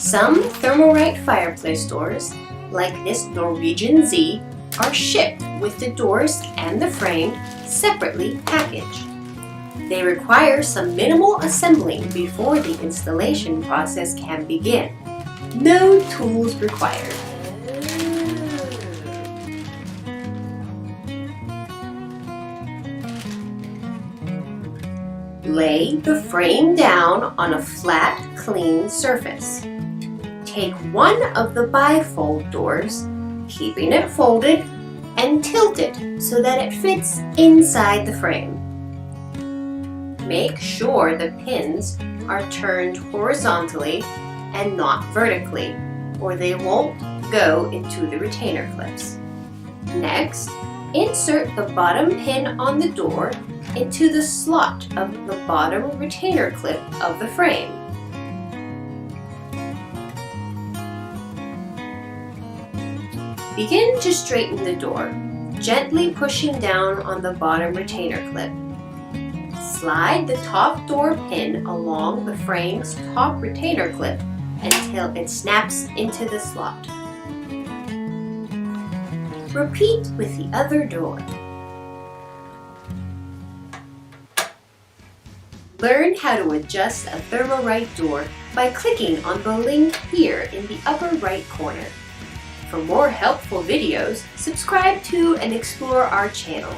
Some Thermo Rite Fireplace doors, like this Norwegian Z, are shipped with the doors and the frame separately packaged. They require some minimal assembling before the installation process can begin. No tools required. Lay the frame down on a flat, clean surface. Take one of the bifold doors, keeping it folded, and tilt it so that it fits inside the frame. Make sure the pins are turned horizontally and not vertically, or they won't go into the retainer clips. Next, insert the bottom pin on the door into the slot of the bottom retainer clip of the frame. Begin to straighten the door, gently pushing down on the bottom retainer clip. Slide the top door pin along the frame's top retainer clip until it snaps into the slot. Repeat with the other door. Learn how to adjust a Thermo Rite door by clicking on the link here in the upper right corner. For more helpful videos, subscribe to and explore our channel.